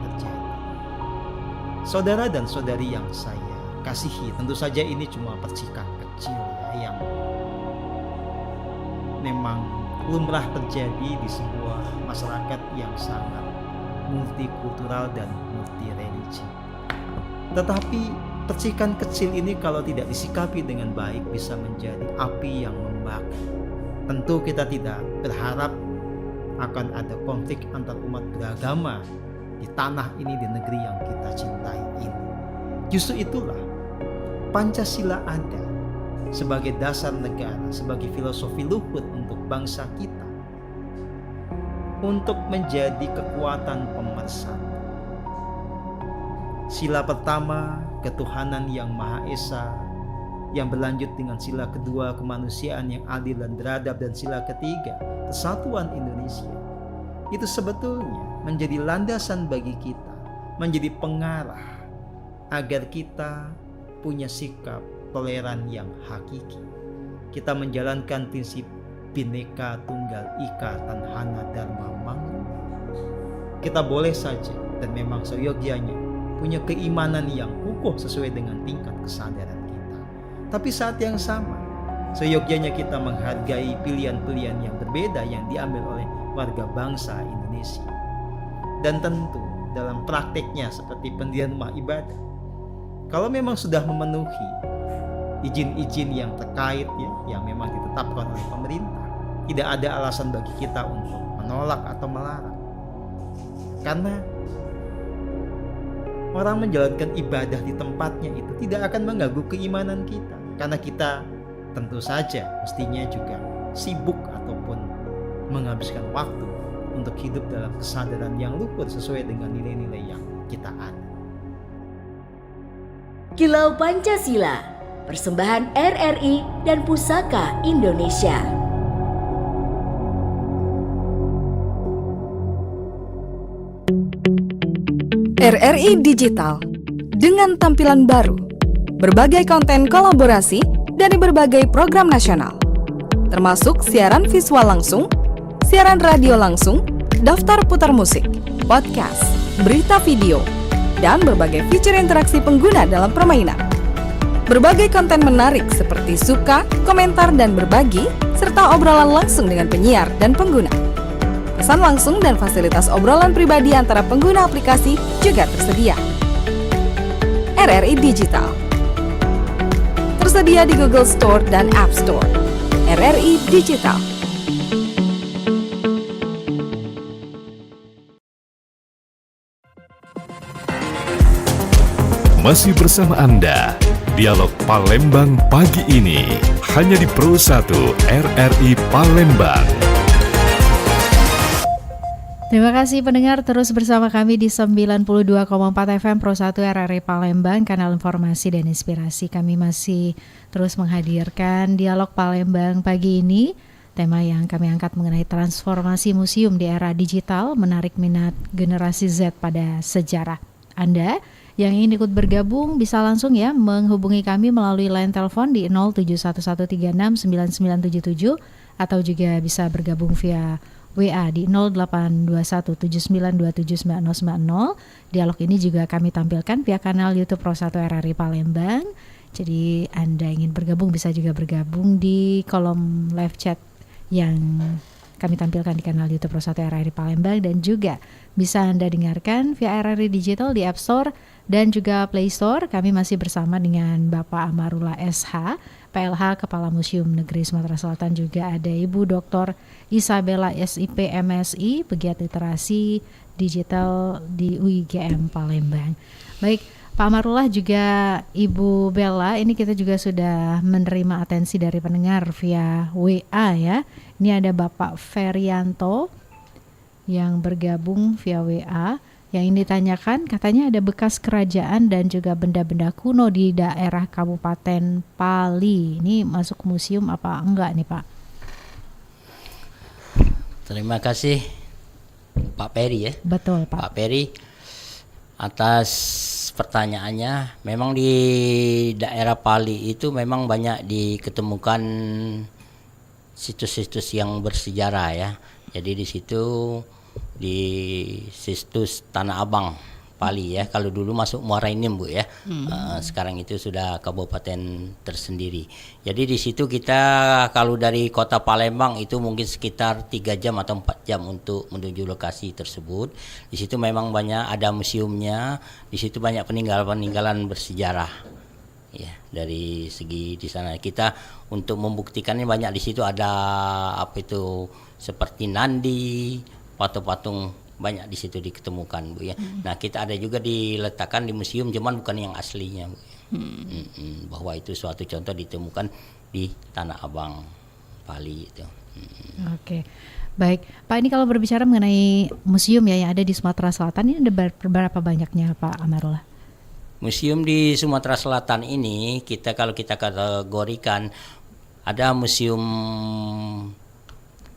Saudara dan saudari yang saya kasihi, tentu saja ini cuma percikan kecil yang memang lumrah terjadi di sebuah masyarakat yang sangat multikultural dan multireligi. Tetapi percikan kecil ini kalau tidak disikapi dengan baik bisa menjadi api yang membakar. Tentu kita tidak berharap akan ada konflik antar umat beragama di tanah ini, di negeri yang kita cintai ini. Justru itulah Pancasila ada sebagai dasar negara, sebagai filosofi luhur untuk bangsa kita, untuk menjadi kekuatan pemersatu. Sila pertama, ketuhanan yang Maha Esa, yang berlanjut dengan sila kedua, kemanusiaan yang adil dan beradab, dan sila ketiga, kesatuan Indonesia. Itu sebetulnya menjadi landasan bagi kita, menjadi pengarah agar kita punya sikap toleran yang hakiki. Kita menjalankan prinsip Bhinneka Tunggal Ika Tanhana Dharma Mangun. Kita boleh saja dan memang seyogyanya punya keimanan yang kukuh sesuai dengan tingkat kesadaran kita. Tapi saat yang sama, seyogyanya kita menghargai pilihan-pilihan yang berbeda yang diambil oleh warga bangsa Indonesia. Dan tentu dalam prakteknya seperti pendirian rumah ibadah, kalau memang sudah memenuhi izin-izin yang terkait yang memang ditetapkan oleh pemerintah, tidak ada alasan bagi kita untuk menolak atau melarang. Karena orang menjalankan ibadah di tempatnya itu tidak akan mengganggu keimanan kita. Karena kita tentu saja mestinya juga sibuk ataupun menghabiskan waktu untuk hidup dalam kesadaran yang luhur sesuai dengan nilai-nilai yang kita ada. Kilau Pancasila, persembahan RRI dan Pusaka Indonesia. RRI Digital dengan tampilan baru, berbagai konten kolaborasi dari berbagai program nasional, termasuk siaran visual langsung, siaran radio langsung, daftar putar musik, podcast, berita video, dan berbagai fitur interaksi pengguna dalam permainan. Berbagai konten menarik seperti suka, komentar, dan berbagi, serta obrolan langsung dengan penyiar dan pengguna. Pesan langsung dan fasilitas obrolan pribadi antara pengguna aplikasi juga tersedia. RRI Digital tersedia di Google Store dan App Store. RRI Digital. Masih bersama Anda, Dialog Palembang pagi ini hanya di Pro 1 RRI Palembang. Terima kasih pendengar, terus bersama kami di 92,4 FM Pro 1 RRI Palembang, kanal informasi dan inspirasi. Kami masih terus menghadirkan Dialog Palembang pagi ini. Tema yang kami angkat mengenai transformasi museum di era digital, menarik minat generasi Z pada sejarah. Anda yang ingin ikut bergabung bisa langsung menghubungi kami melalui line telepon di 0711369977 atau juga bisa bergabung via WA di 082179279090. Dialog ini juga kami tampilkan via kanal YouTube Pro 1 RRI Palembang. Jadi Anda ingin bergabung bisa juga bergabung di kolom live chat yang kami tampilkan di kanal YouTube Pro 1 RRI Palembang, dan juga bisa Anda dengarkan via RRI Digital di App Store dan juga Play Store. Kami masih bersama dengan Bapak Amarullah SH, PLH Kepala Museum Negeri Sumatera Selatan. Juga ada Ibu Dr. Isabella SIP MSI, pegiat literasi digital di UIGM Palembang. Baik, Pak Amarullah juga Ibu Bella, ini kita juga sudah menerima atensi dari pendengar via WA ya. Ini ada Bapak Ferianto yang bergabung via WA. Yang ini ditanyakan, katanya ada bekas kerajaan dan juga benda-benda kuno di daerah Kabupaten Pali. Ini masuk museum apa enggak nih Pak? Terima kasih Pak Peri ya. Betul Pak. Pak Peri atas pertanyaannya. Memang di daerah Pali itu memang banyak diketemukan situs-situs yang bersejarah ya. Jadi di situ di situs Tanah Abang Pali ya. Kalau dulu masuk Muara Enim Bu ya. Sekarang itu sudah kabupaten tersendiri. Jadi di situ kita kalau dari kota Palembang itu mungkin sekitar 3 jam atau 4 jam untuk menuju lokasi tersebut. Di situ memang banyak ada museumnya. Di situ banyak peninggalan-peninggalan bersejarah. Ya, dari segi di sana kita untuk membuktikannya banyak di situ ada apa itu seperti nandi, patung-patung banyak di situ diketemukan Bu ya. Nah, kita ada juga diletakkan di museum cuman bukan yang aslinya Bu. Bahwa itu suatu contoh ditemukan di Tanah Abang Pali itu. Oke. Baik, Pak, ini kalau berbicara mengenai museum ya yang ada di Sumatera Selatan, ini ada berapa banyaknya Pak Amarullah? Museum di Sumatera Selatan ini kalau kita kategorikan ada museum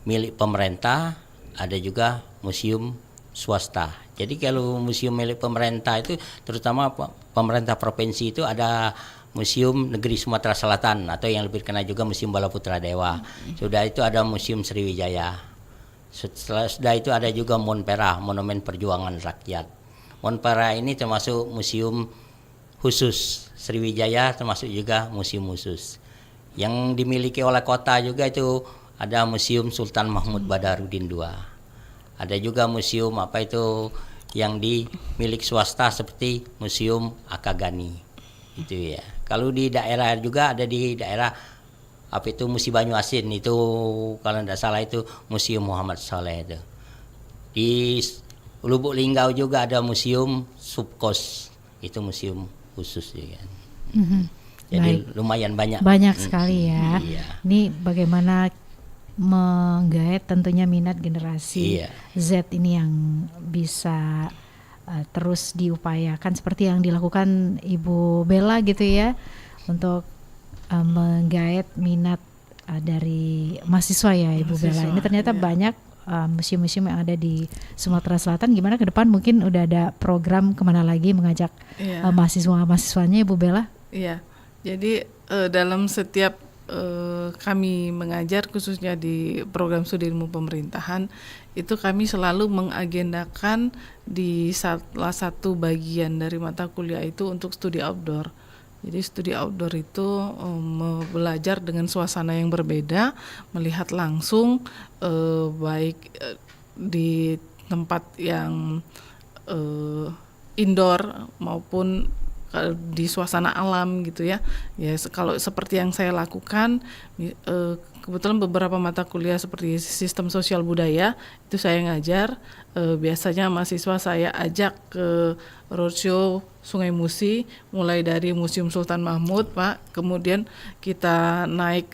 milik pemerintah, ada juga museum swasta. Jadi kalau museum milik pemerintah itu terutama pemerintah provinsi itu ada Museum Negeri Sumatera Selatan atau yang lebih dikenal juga Museum Balaputra Dewa. Sudah itu ada Museum Sriwijaya. Sudah itu ada juga Monpera, Monumen Perjuangan Rakyat. Monpera ini termasuk museum khusus, Sriwijaya termasuk juga museum khusus. Yang dimiliki oleh kota juga itu ada Museum Sultan Mahmud Badarudin II. Ada juga museum apa itu yang dimiliki swasta seperti Museum Akagani. Itu ya. Kalau di daerah juga ada di daerah apa itu Musi Banyu Asin itu kalau tidak salah itu Museum Muhammad Saleh itu. Di Lubuk Linggau juga ada Museum Subkos. Itu museum khusus juga. Jadi Baik. lumayan banyak. Banyak sekali ya. Iya. Ini bagaimana menggait tentunya minat generasi Z ini yang bisa terus diupayakan seperti yang dilakukan Ibu Bella gitu ya, untuk menggait minat dari mahasiswa ya Ibu Bella. Ini ternyata banyak museum-museum yang ada di Sumatera Selatan. Gimana ke depan mungkin udah ada program kemana lagi mengajak mahasiswa-mahasiswanya Ibu Bella? Iya, jadi dalam setiap kami mengajar khususnya di program studi ilmu pemerintahan itu kami selalu mengagendakan di salah satu bagian dari mata kuliah itu untuk studi outdoor. Jadi studi outdoor itu belajar dengan suasana yang berbeda, melihat langsung baik di tempat yang indoor maupun di suasana alam gitu ya. Ya kalau seperti yang saya lakukan, kebetulan beberapa mata kuliah seperti sistem sosial budaya itu saya ngajar. Biasanya mahasiswa saya ajak ke roadshow Sungai Musi, mulai dari Museum Sultan Mahmud, Pak. Kemudian kita naik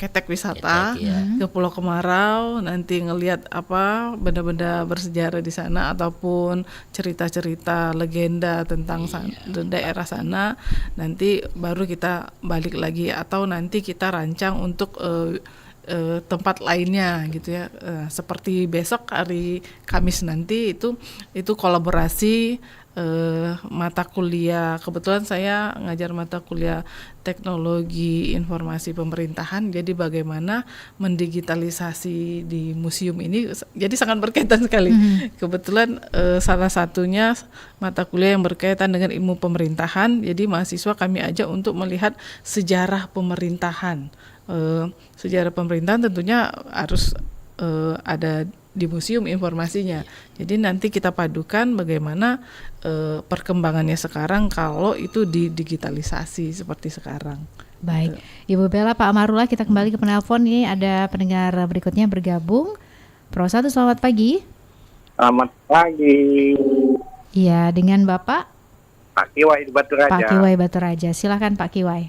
ketek wisata ke Pulau Kemarau, nanti ngelihat benda-benda bersejarah di sana ataupun cerita-cerita legenda tentang daerah sana. Nanti baru kita balik lagi atau nanti kita rancang untuk tempat lainnya gitu ya. Seperti besok hari Kamis nanti itu kolaborasi mata kuliah. Kebetulan saya ngajar mata kuliah teknologi informasi pemerintahan, jadi bagaimana mendigitalisasi di museum ini jadi sangat berkaitan sekali. Kebetulan salah satunya mata kuliah yang berkaitan dengan ilmu pemerintahan, jadi mahasiswa kami ajak untuk melihat sejarah pemerintahan. Sejarah pemerintahan tentunya harus ada di museum informasinya. Jadi nanti kita padukan bagaimana perkembangannya sekarang kalau itu didigitalisasi seperti sekarang. Baik, Ibu Bella, Pak Amarullah, kita kembali ke penelpon. Ini ada pendengar berikutnya bergabung. Pro 1, selamat pagi. Selamat pagi. Iya, dengan Bapak Pak Kiwai di Batu Raja. Pak Kiwai Batu Raja. Silakan Pak Kiwai.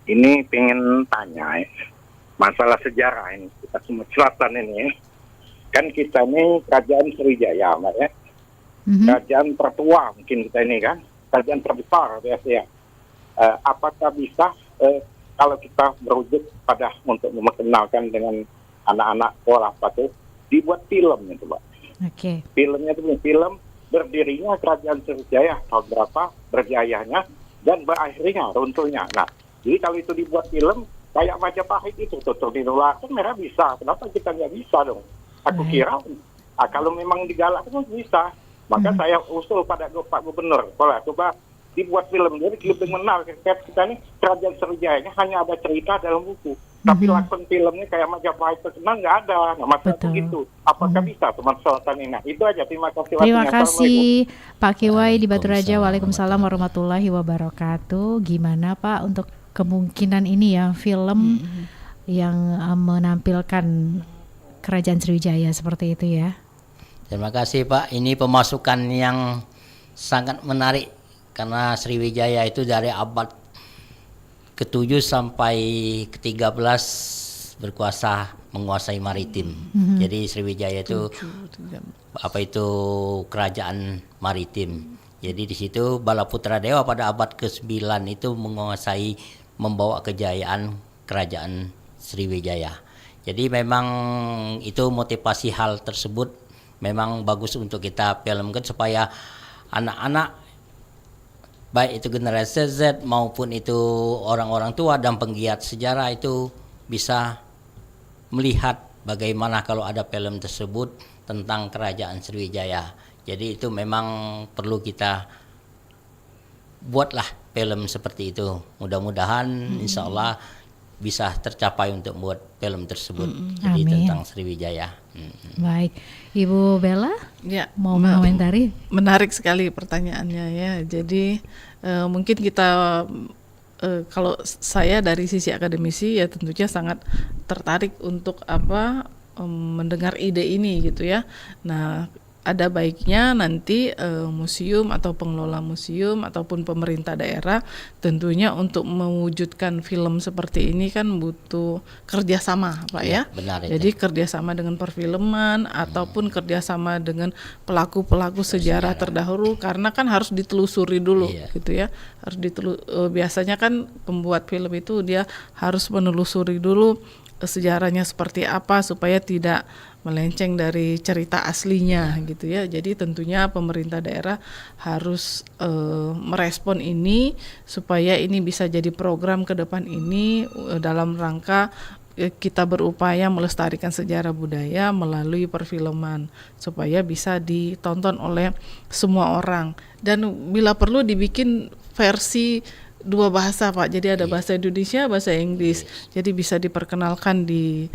Ini pengen tanya masalah sejarah ini kita Sumatera Selatan ini ya. Kan kita ini kerajaan Sriwijaya, Mbak ya. Kerajaan tertua mungkin kita ini kan, kerajaan terbesar biasa ya. Apakah bisa kalau kita berujuk pada untuk memperkenalkan dengan anak-anak sekolah itu dibuat film itu, Mbak. Oke. Filmnya itu film berdirinya kerajaan Sriwijaya tahun berapa, berjayanya dan berakhirnya runtuhnya. Nah, jadi kalau itu dibuat film kayak Majapahit itu tutur dinularkan mereka bisa. Kenapa kita nggak bisa dong? Aku kira kalau memang digalakkan bisa. Maka saya usul pada Pak Gubernur, coba dibuat film. Jadi lebih mengenal kita ini kerajaan Sriwijaya hanya ada cerita dalam buku. Tapi langsung filmnya kayak Majapahit terkenal nggak ada. Nah, masalah begitu. Apakah bisa Sumatera Selatan ini? Nah, itu aja. Terima kasih. Terima kasih Pak Kiwai di Batu Raja. Waalaikumsalam warahmatullahi wabarakatuh. Gimana Pak untuk kemungkinan ini ya film yang menampilkan kerajaan Sriwijaya seperti itu ya? Terima kasih Pak. Ini pemasukan yang sangat menarik karena Sriwijaya itu dari abad ke-7 sampai ke-13 berkuasa menguasai maritim. Jadi Sriwijaya itu kerajaan maritim. Jadi di situ Balaputra Dewa pada abad ke-9 itu menguasai, membawa kejayaan kerajaan Sriwijaya. Jadi memang itu motivasi hal tersebut memang bagus untuk kita filmkan supaya anak-anak baik itu generasi Z maupun itu orang-orang tua dan penggiat sejarah itu bisa melihat bagaimana kalau ada film tersebut tentang kerajaan Sriwijaya. Jadi itu memang perlu kita buatlah film seperti itu. Mudah-mudahan insya Allah bisa tercapai untuk membuat film tersebut. Jadi tentang Sriwijaya. Baik, Ibu Bella, ya, mau mengomentari? Menarik sekali pertanyaannya ya. Jadi mungkin kita kalau saya dari sisi akademisi ya tentunya sangat tertarik untuk mendengar ide ini gitu ya. Nah, ada baiknya nanti museum atau pengelola museum ataupun pemerintah daerah tentunya untuk mewujudkan film seperti ini kan butuh kerjasama Pak ya. Benar, jadi kerjasama dengan perfilman ataupun kerjasama dengan pelaku-pelaku sejarah terdahulu karena kan harus ditelusuri dulu gitu ya. Harus biasanya kan pembuat film itu dia harus menelusuri dulu sejarahnya seperti apa supaya tidak melenceng dari cerita aslinya gitu ya. Jadi tentunya pemerintah daerah harus merespon ini supaya ini bisa jadi program ke depan ini dalam rangka kita berupaya melestarikan sejarah budaya melalui perfilman supaya bisa ditonton oleh semua orang dan bila perlu dibikin versi 2 bahasa Pak. Jadi ada bahasa Indonesia, bahasa Inggris. Jadi bisa diperkenalkan di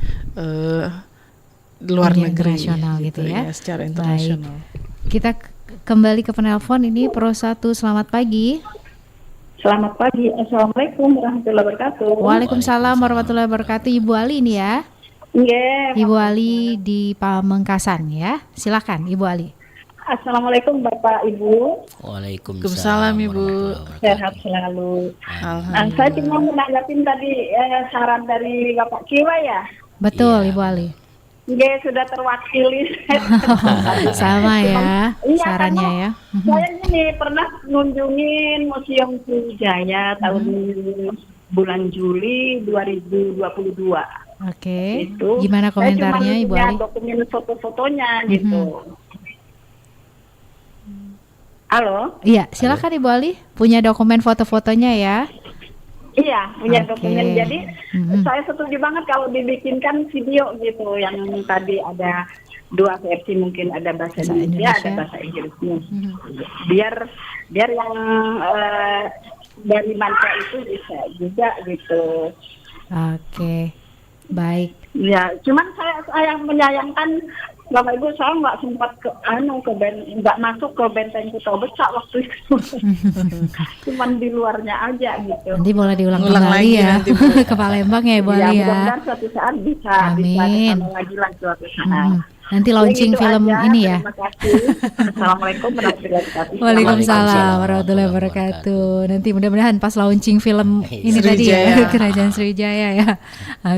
luar negeri gitu ya, secara internasional. Baik. Kita kembali ke penelpon ini Pro 1, selamat pagi. Selamat pagi. Assalamualaikum warahmatullahi wabarakatuh. Waalaikumsalam warahmatullahi wabarakatuh. Ibu Ali ini ya. Iya. Ibu Ali di Pamengkasan ya. Silakan Ibu Ali. Assalamualaikum Bapak Ibu. Waalaikumsalam Ibu. Sehat selalu. Saya cuma menanggapin tadi saran dari Bapak Kiwa ya. Betul Ibu Ali. Iya, sudah terwakili. Sama ya sarannya ya. Saya ini pernah ngunjungin Museum Sriwijaya tahun bulan Juli 2022. Oke. Gimana komentarnya Ibu Ali? Dokumen foto-fotonya gitu. Halo? Iya, silakan Ibu Ali. Punya dokumen foto-fotonya ya? Iya, punya dokumen. Jadi saya setuju banget kalau dibikinkan video gitu. Yang tadi ada 2 versi, mungkin ada bahasa Indonesia, ada bahasa Inggrisnya. Biar yang dari manca itu bisa juga gitu. Oke. Baik. Ya, cuman saya menyayangkan Bapak Ibu, saya nggak sempat nggak masuk ke Benteng Kota Besar waktu itu. Cuman di luarnya aja gitu. Nanti boleh diulang Ulang kembali lagi ya nanti, Bu. ke Palembang ya, Bu Ya, Ali ya. mudah-mudahan suatu saat bisa Amin. kesana lagi lah suatu saat. Nanti launching Begitu film aja, ini ya. Terima kasih. Assalamualaikum warahmatullahi wabarakatuh. Waalaikumsalam warahmatullahi wabarakatuh. Nanti mudah-mudahan pas launching film ini tadi ya, Sriwijaya. Kerajaan Sriwijaya ya.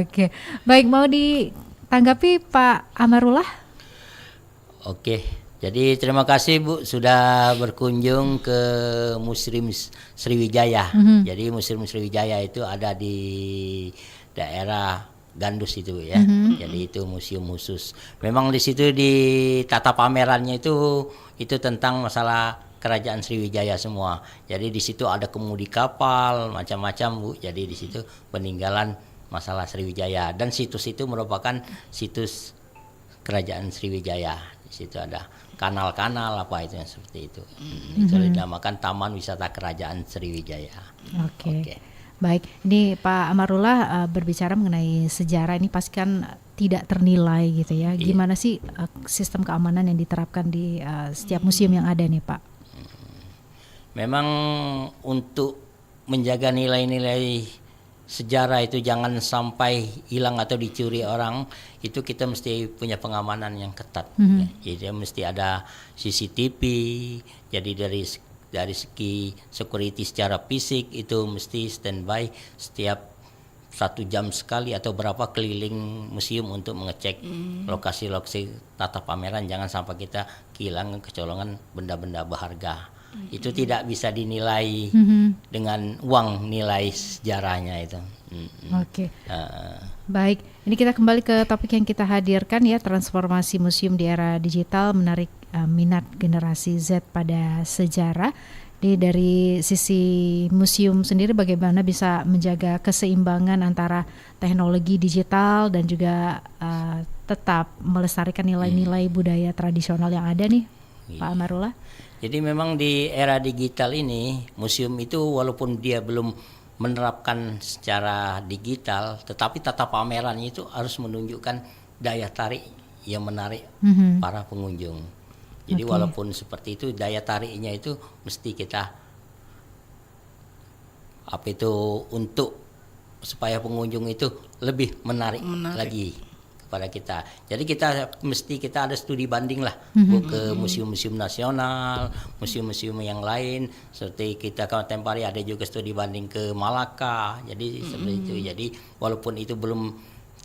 Oke. Baik, mau ditanggapi Pak Amarullah? Oke, jadi terima kasih Bu sudah berkunjung ke Museum Sriwijaya. Jadi Museum Sriwijaya itu ada di daerah Gandus itu ya. Jadi itu museum khusus. Memang di situ di tata pamerannya itu tentang masalah kerajaan Sriwijaya semua. Jadi di situ ada kemudi kapal macam-macam Bu. Jadi di situ peninggalan masalah Sriwijaya dan situs itu merupakan situs kerajaan Sriwijaya. Di situ ada kanal-kanal apa itu yang seperti itu. Itu dinamakan Taman Wisata Kerajaan Sriwijaya. Oke. Baik, ini Pak Amarullah berbicara mengenai sejarah ini pasti kan tidak ternilai gitu ya. Gimana sih sistem keamanan yang diterapkan di setiap museum yang ada nih Pak? Memang untuk menjaga nilai-nilai sejarah itu jangan sampai hilang atau dicuri orang, itu kita mesti punya pengamanan yang ketat. Ya. Jadi mesti ada CCTV, jadi dari segi security secara fisik itu mesti standby setiap 1 jam sekali atau berapa keliling museum untuk mengecek lokasi-lokasi tata pameran, jangan sampai kita kehilangan kecolongan benda-benda berharga. Itu tidak bisa dinilai dengan uang nilai sejarahnya itu. Oke. Baik, ini kita kembali ke topik yang kita hadirkan ya, transformasi museum di era digital menarik minat generasi Z pada sejarah. Dari sisi museum sendiri bagaimana bisa menjaga keseimbangan antara teknologi digital dan juga tetap melestarikan nilai-nilai budaya tradisional yang ada nih, Pak Amarullah? Jadi memang di era digital ini museum itu walaupun dia belum menerapkan secara digital, tetapi tata pamerannya itu harus menunjukkan daya tarik yang menarik para pengunjung. Jadi walaupun seperti itu, daya tariknya itu mesti kita untuk supaya pengunjung itu lebih menarik lagi kepada kita. Jadi kita ada studi banding lah ke museum-museum nasional, museum-museum yang lain. Seperti kita kontemporari ada juga studi banding ke Malaka. Jadi seperti itu. Jadi walaupun itu belum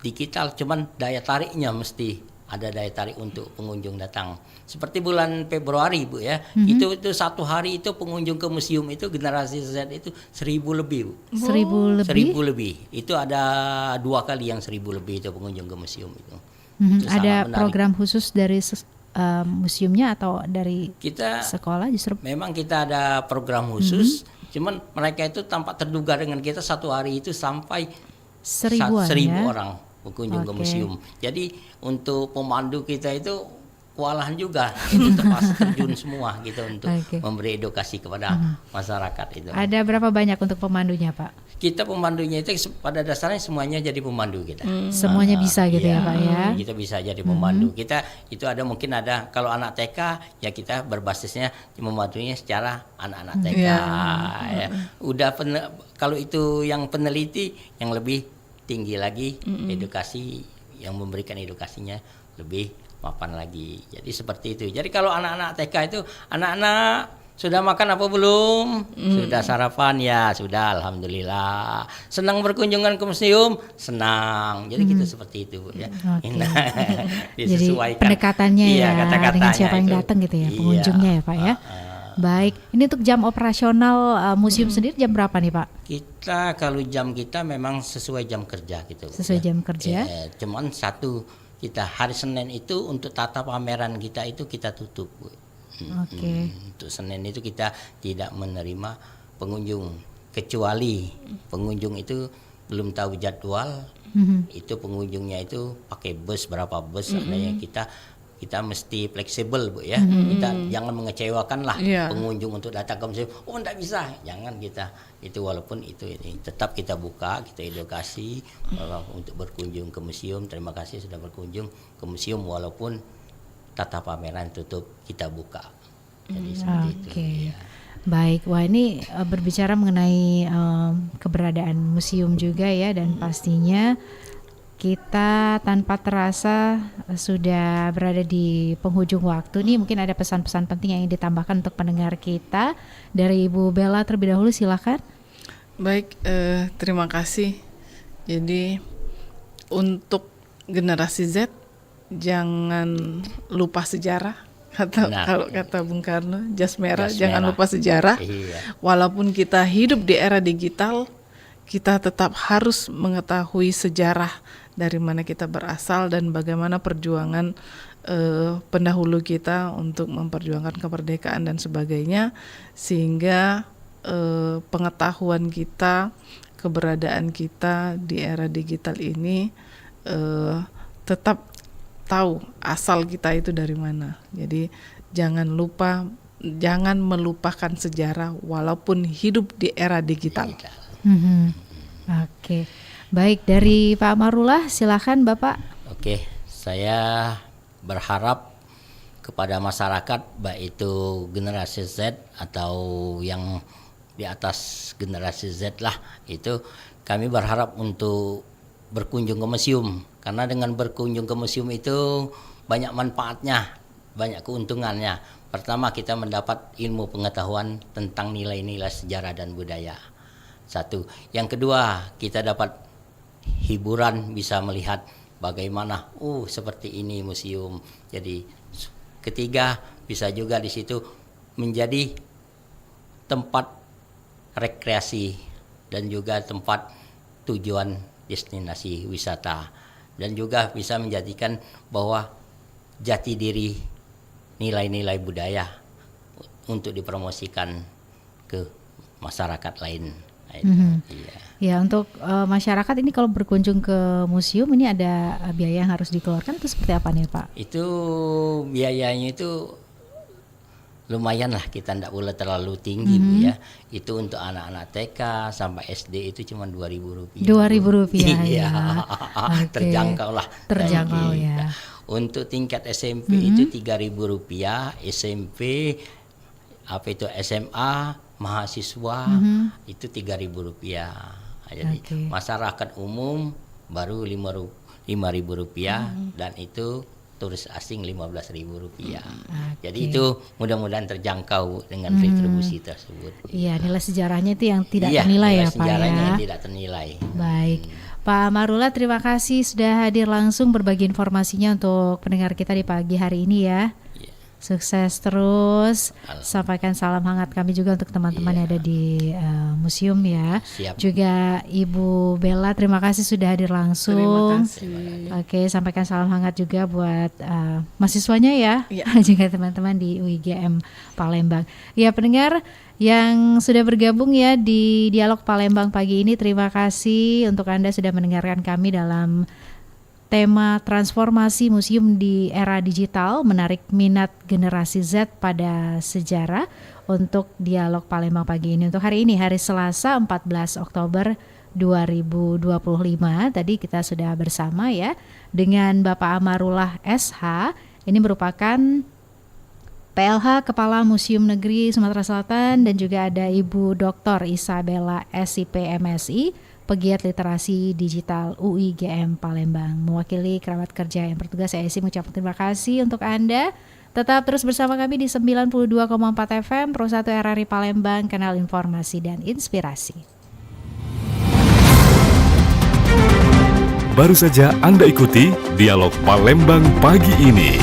digital, cuman daya tariknya mesti ada daya tarik untuk pengunjung datang. Seperti bulan Februari Bu ya, itu satu hari itu pengunjung ke museum itu generasi Z itu 1.000 lebih Bu. 1.000 lebih? 1.000 lebih. Itu ada 2 kali yang 1.000 lebih itu pengunjung ke museum itu. Itu ada sangat program khusus dari museumnya atau dari sekolah justru? Memang kita ada program khusus, cuman mereka itu tampak terduga dengan kita satu hari itu sampai 1.000 1.000 ya? orang berkunjung ke museum. Jadi untuk pemandu kita itu kewalahan juga, itu terjun semua gitu untuk memberi edukasi kepada masyarakat itu. Ada berapa banyak untuk pemandunya Pak? Kita pemandunya itu pada dasarnya semuanya jadi pemandu kita. Semuanya bisa gitu ya Pak ya? Kita bisa jadi pemandu. Kita itu mungkin ada kalau anak TK ya kita berbasisnya memandunya secara anak-anak TK. Ya. Kalau itu yang peneliti yang lebih tinggi lagi edukasi, yang memberikan edukasinya lebih mapan lagi. Jadi seperti itu. Jadi kalau anak-anak TK itu anak-anak sudah makan apa belum? Sudah sarapan ya, sudah alhamdulillah. Senang berkunjungan ke museum? Senang. Jadi kita seperti itu ya. Jadi pendekatannya dengan siapa yang datang gitu ya, pengunjungnya ya Pak ya. Baik, ini untuk jam operasional museum sendiri jam berapa nih Pak? Kita kalau jam kita memang sesuai jam kerja gitu. Sesuai jam kerja? Cuman kita hari Senin itu untuk tata pameran kita itu kita tutup. Untuk Senin itu kita tidak menerima pengunjung kecuali pengunjung itu belum tahu jadwal. Itu pengunjungnya itu pakai bus berapa bus ada yang kita kita mesti fleksibel Bu ya. Kita jangan mengecewakan lah Iya. pengunjung untuk datang ke museum. Oh enggak bisa, jangan kita itu walaupun itu ini tetap kita buka, kita edukasi untuk berkunjung ke museum. Terima kasih sudah berkunjung ke museum walaupun tata pameran tutup, kita buka. Jadi seperti itu. Oke. Ya. Baik, wah ini berbicara mengenai keberadaan museum juga ya, dan pastinya kita tanpa terasa sudah berada di penghujung waktu nih. Mungkin ada pesan-pesan penting yang ingin ditambahkan untuk pendengar kita. Dari Ibu Bella terlebih dahulu, silakan. Baik, terima kasih. Jadi untuk generasi Z jangan lupa sejarah. Kalau kata Bung Karno, jas merah, jangan lupa sejarah. Iya. Walaupun kita hidup di era digital, kita tetap harus mengetahui sejarah dari mana kita berasal dan bagaimana perjuangan pendahulu kita untuk memperjuangkan kemerdekaan dan sebagainya, sehingga pengetahuan kita, keberadaan kita di era digital ini tetap tahu asal kita itu dari mana. Jadi jangan melupakan sejarah walaupun hidup di era digital. Oke. Baik, dari Pak Amarullah, silakan Bapak. Oke, saya berharap kepada masyarakat baik itu generasi Z atau yang di atas generasi Z lah, itu kami berharap untuk berkunjung ke museum, karena dengan berkunjung ke museum itu banyak manfaatnya, banyak keuntungannya. Pertama, kita mendapat ilmu pengetahuan tentang nilai-nilai sejarah dan budaya. Satu. Yang kedua, kita dapat hiburan, bisa melihat bagaimana seperti ini museum. Jadi ketiga, bisa juga di situ menjadi tempat rekreasi dan juga tempat tujuan destinasi wisata, dan juga bisa menjadikan bahwa jati diri nilai-nilai budaya untuk dipromosikan ke masyarakat lain. Iya. Ya, untuk masyarakat ini kalau berkunjung ke museum ini ada biaya yang harus dikeluarkan, itu seperti apa nih Pak? Itu biayanya itu lumayan lah, kita tidak boleh terlalu tinggi Bu ya. Itu untuk anak-anak TK sampai SD itu cuma Rp2.000. Rp2.000 Iya. Okay. Terjangkau lah. Terjangkau ya. Untuk tingkat SMP itu Rp3.000, SMP itu SMA mahasiswa itu Rp3.000. Jadi masyarakat umum baru Rp5.000 dan itu turis asing Rp15.000. Jadi itu mudah-mudahan terjangkau dengan retribusi tersebut. Iya, nilai sejarahnya itu yang tidak ternilai ya Pak ya. Sejarahnya yang tidak ternilai. Baik. Pak Amarullah, terima kasih sudah hadir langsung berbagi informasinya untuk pendengar kita di pagi hari ini ya. Sukses terus. Sampaikan salam hangat kami juga untuk teman-teman yang ada di museum ya. Siap. Juga Ibu Bella, terima kasih sudah hadir langsung. Terima kasih. Oke, sampaikan salam hangat juga buat mahasiswanya ya. Juga teman-teman di UIGM Palembang. Ya, pendengar yang sudah bergabung ya di Dialog Palembang pagi ini, terima kasih untuk Anda sudah mendengarkan kami dalam tema transformasi museum di era digital, menarik minat generasi Z pada sejarah untuk Dialog Palembang pagi ini. Untuk hari ini, hari Selasa 14 Oktober 2025, tadi kita sudah bersama ya dengan Bapak Amarullah SH. Ini merupakan PLH Kepala Museum Negeri Sumatera Selatan, dan juga ada Ibu Dr. Isabella SIP MSI, pegiat literasi digital UIGM Palembang. Mewakili kerabat kerja yang bertugas, saya mengucapkan terima kasih untuk Anda. Tetap terus bersama kami di 92,4 FM Pro 1 RRI Palembang, kanal informasi dan inspirasi. Baru saja Anda ikuti Dialog Palembang pagi ini.